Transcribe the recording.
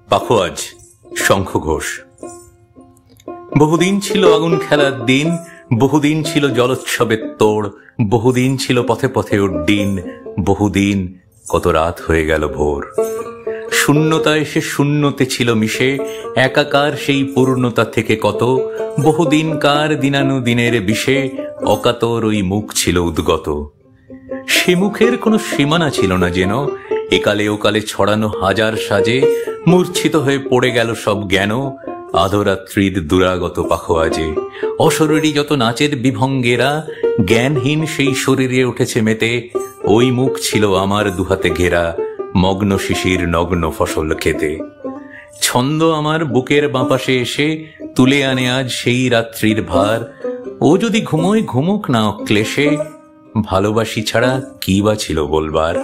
পাখোয়াজ শঙ্খ ঘোষ। বহুদিন ছিল আগুন খেলার দিন, বহুদিন ছিল জলোৎসবের তোড়, বহুদিন ছিল পথে পথে উড্ডিন, বহুদিন কত রাত হয়ে গেল ভোর। শূন্যতা এসে শূন্যতে ছিল মিশে, একাকার সেই পূর্ণতা থেকে কত বহুদিনকার দিনানুদিনের বিষে অকাতর ওই মুখ ছিল উদ্গত। সে মুখের কোনো সীমানা ছিল না যেন, একালে ওকালে ছড়ানো হাজার সাজে মূর্ছিত হয়ে পড়ে গেল সব জ্ঞান আধরাত্রির দুরাগত পাখোয়াজে। অশরীরী যত নাচের বিভঙ্গেরা জ্ঞানহীন সেই শরীরে উঠেছে মেতে, ওই মুখ ছিল আমার দুহাতে ঘেরা মগ্ন শিশির নগ্ন ফসল খেতে। ছন্দ আমার বুকের বাঁপাশে এসে তুলে আনে আজ সেই রাত্রির ভার, ও যদি ঘুমোয় ঘুমুক না অক্লেশে, ভালোবাসি ছাড়া কি বা ছিল বলবার।